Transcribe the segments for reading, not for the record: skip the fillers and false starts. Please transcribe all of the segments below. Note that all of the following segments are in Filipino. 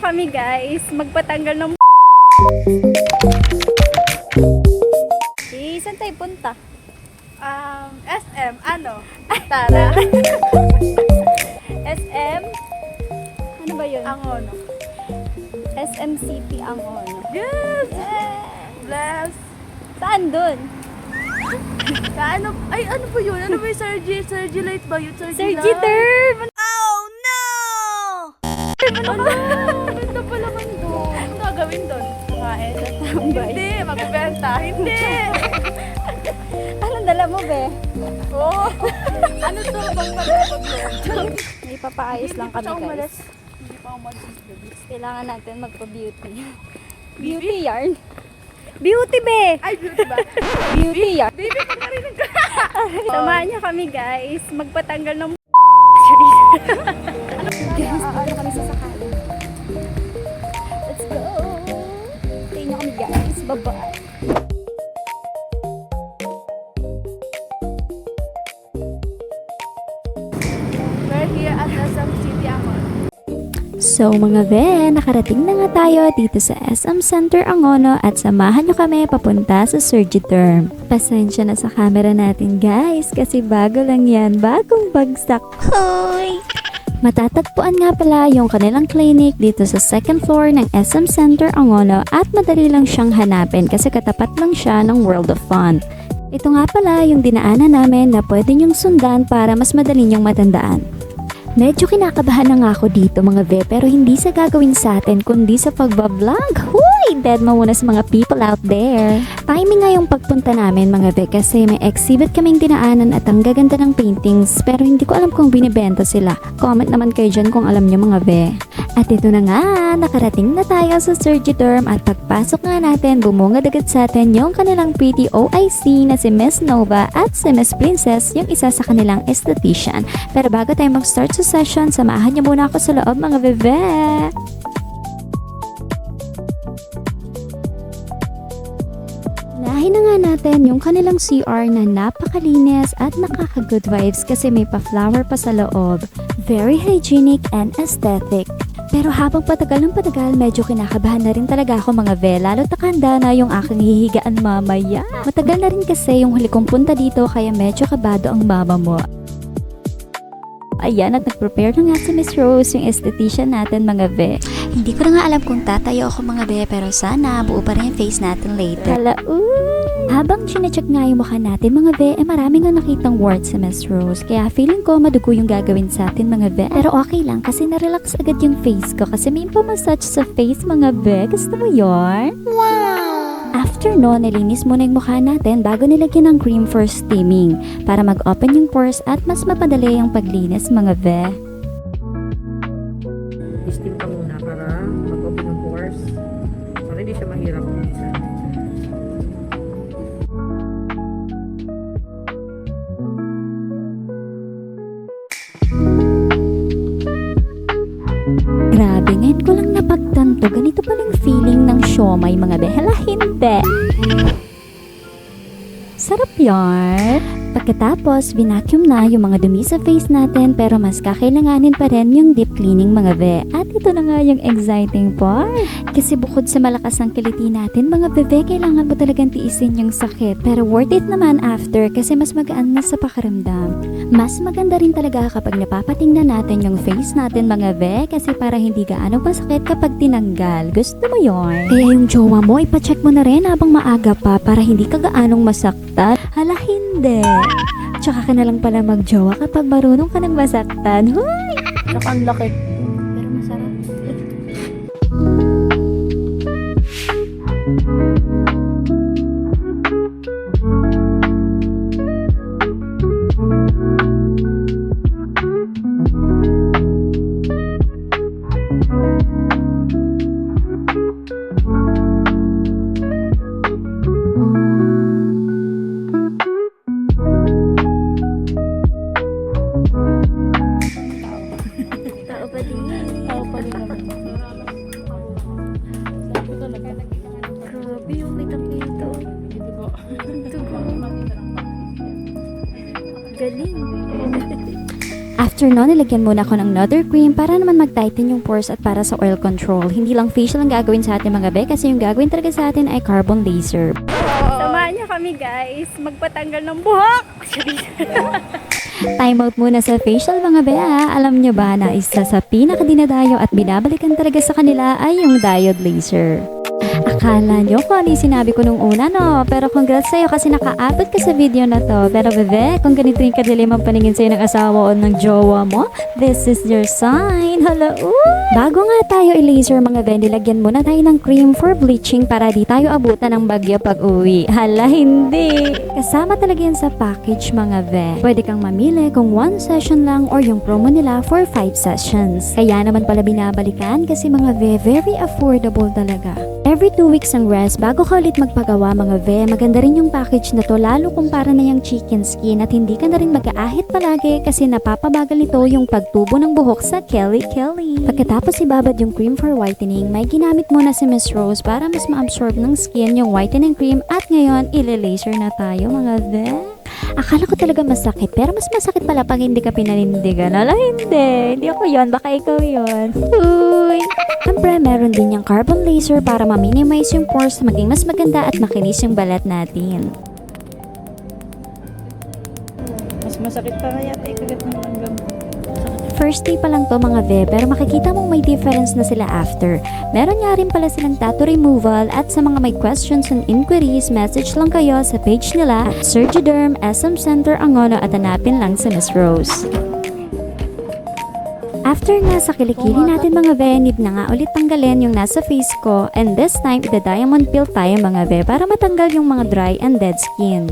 niyo kami guys, magpatanggal ng saan tayo punta? SM, ano? Tara. SM? Ano ba yun? Angono. SM City Angono. Yes! Yeah. Bless! Saan dun? Sa ano? Ay, ano po yun? Ano ba yung Sergi Light ba yun? Sergi Light? Term! Oh, no! Ano? Ganda pala man doon. Ano gagawin doon? Kumain? Tambay. Hindi, magbibenta. Hindi! Anong dala mo, be? Oh! Ano to? Bang malapag yun? May papaayos lang kami guys. Hindi pa umalis. Kailangan natin magpa-beauty. Beauty yarn? Beauty, be! Ay, beauty ba? Beauty yarn. Baby, pagkarinig ka! Samahan niyo kami guys, magpatanggal ng ano kami sa sakali. Let's go! Tayo niyo kami guys, bye-bye! We're here at SM City Angono. So mga be, nakarating na nga tayo dito sa SM Center Angono at samahan nyo kami papunta sa Sergi Term. Pasensya na sa camera natin guys kasi bago lang yan, bagong bagsak. Hoy! Matatagpuan nga pala yung kanilang clinic dito sa second floor ng SM Center Angono at madali lang siyang hanapin kasi katapat lang siya ng World of Fun. Ito nga pala yung dinaanan namin na pwede nyong sundan para mas madali nyong matandaan. Medyo kinakabahan na nga ako dito mga be pero hindi sa gagawin sa atin kundi sa pagbablog. Huy! Dead mo muna sa mga people out there. Timing nga yung pagpunta namin mga be kasi may exhibit kaming dinaanan at ang gaganda ng paintings pero hindi ko alam kung binibenta sila. Comment naman kayo dyan kung alam nyo mga be. At ito na nga, nakarating na tayo sa Sergi Term at pagpasok nga natin bumungad agad sa atin yung kanilang pretty OIC na si Miss Nova at si Miss Princess yung isa sa kanilang esthetician. Pero bago tayo mag-start sa session, samahan niyo muna ako sa loob mga bebe. Unahin na nga natin yung kanilang CR na napakalinis at nakaka-good vibes kasi may pa-flower pa sa loob. Very hygienic and aesthetic. Pero habang patagal ng patagal, medyo kinakabahan na rin talaga ako mga ve, lalo takanda na yung aking hihigaan mamaya. Matagal na rin kasi yung huli kong punta dito kaya medyo kabado ang mama mo. Ayan, at nag-prepare na nga si Miss Rose, yung esthetician natin mga be. Hindi ko na nga alam kung tatayo ako mga be, pero sana buo pa rin yung face natin later. Habang chinecheck nga yung mukha natin mga be, marami nga nakitang warts si Miss Rose. Kaya feeling ko madugo yung gagawin sa atin mga be. Pero okay lang kasi na-relax agad yung face ko kasi may pamassage sa face mga be. Gusto mo yun? Wow! After no, nilinis muna yung mukha natin bago nilagyan ng cream for steaming para mag-open yung pores at mas mapadali yung paglinis mga be. Steam ka muna para mag-open yung pores para hindi siya mahirap minsan. Grabe, ngayon ko lang napagtanto, ganito palang feeling ng siomay mga be. Hala, hindi. Sarap yarn. Pagkatapos, binacuum na yung mga dumi sa face natin pero mas kakailanganin pa rin yung deep cleaning mga be. At ito na nga yung exciting part. Kasi bukod sa malakas ang kiliti natin mga bebe, kailangan mo talagang tiisin yung sakit. Pero worth it naman after kasi mas magaan na sa pakiramdam. Mas maganda rin talaga kapag napapatingnan natin yung face natin mga be kasi para hindi gaano masakit kapag tinanggal. Gusto mo yon? Kaya yung jowa mo, ipacheck mo na rin habang maaga pa para hindi ka gaanong masaktan. Hala, hindi. Tsaka ka na lang pala magjowa kapag marunong ka ng masaktan. Huy! Tsaka ang laki. Pero masarap. After no, nilagyan muna ako ng another cream para naman mag-tighten yung pores at para sa oil control. Hindi lang facial ang gagawin sa atin mga be, kasi yung gagawin talaga sa atin ay carbon laser. Samahan niyo kami guys, magpatanggal ng buhok. Time out muna sa facial mga be ha. Alam nyo ba na isa sa pinakadinadayo at binabalikan talaga sa kanila ay yung diode laser. Akala nyo kung ano yung sinabi ko nung una, no? Pero congrats sa'yo kasi naka-upload ka sa video na to. Pero bebe, kung ganito yung kadilim ang paningin sa'yo ng asawa o ng jowa mo, this is your sign. Hala, Bago nga tayo i-laser mga be, nilagyan muna tayo ng cream for bleaching para di tayo abutan ng bagyo pag uwi. Hala, hindi. Kasama talaga yan sa package mga be. Pwede kang mamili kung 1 session lang or yung promo nila for 5 sessions. Kaya naman pala binabalikan kasi mga be, very affordable talaga. Every 2 weeks ang rest bago ka ulit magpagawa mga ve. Maganda rin yung package na to lalo kung para na yung chicken skin at hindi ka na rin mag-aahit palagi kasi napapabagal nito yung pagtubo ng buhok sa Kelly. Pagkatapos ibabad yung cream for whitening, may ginamit muna si Miss Rose para mas ma-absorb ng skin yung whitening cream at ngayon ile-laser na tayo mga ve. Akala ko talaga masakit, pero mas masakit pala pag hindi ka pinanindigan. Ala, hindi ako yon, baka ikaw yon. Uy! Siyempre, meron din yung carbon laser para ma-minimize yung pores, maging mas maganda at makinis yung balat natin. Mas masakit pa kaya tayo kagat ng langgam. First day pa lang to mga ve, pero makikita mong may difference na sila after. Meron nga rin pala silang tattoo removal at sa mga may questions and inquiries, message lang kayo sa page nila at Surgiderm SM Center Angono at hanapin lang si Miss Rose. After nga sa kilikili natin mga ve, need na nga ulit tanggalin yung nasa face ko and this time, the diamond peel tayo mga ve para matanggal yung mga dry and dead skin.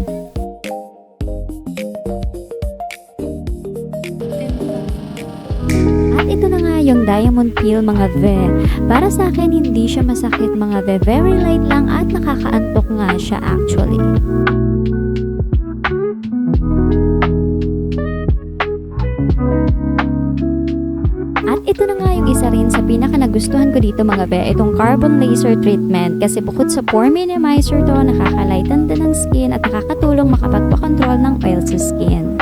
Ito na nga yung diamond peel mga ve. Para sa akin hindi siya masakit mga ve. Very light lang at nakakaantok nga siya actually. At ito na nga yung isa rin sa pinaka nagustuhan ko dito mga be, itong carbon laser treatment kasi bukod sa pore minimizer to, nakakalighten din ng skin at nakakatulong makapagpakontrol ng oil sa skin.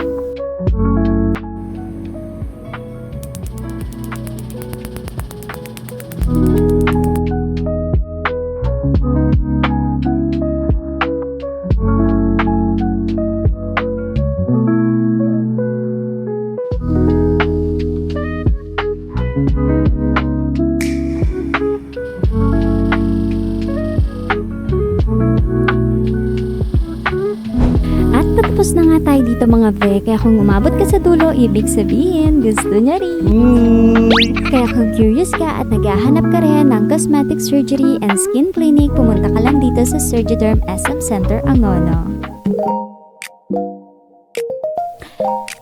Tapos na nga tayo dito mga ve, kaya kung umabot ka sa dulo, ibig sabihin, gusto niya rin. Kaya kung curious ka at naghahanap ka rin ng cosmetic surgery and skin clinic, pumunta ka lang dito sa Surgiderm SM Center Angono.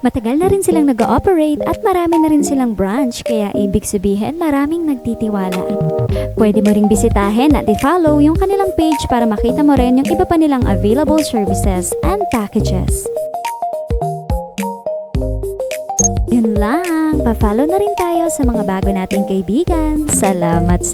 Matagal na rin silang nag-ooperate at marami na rin silang branch, kaya ibig sabihin maraming nagtitiwala. Pwede mo ring bisitahin at i-follow yung kanilang page para makita mo rin yung iba pa nilang available services and packages. Yun lang, pa-follow na rin tayo sa mga bago nating kaibigan. Salamat!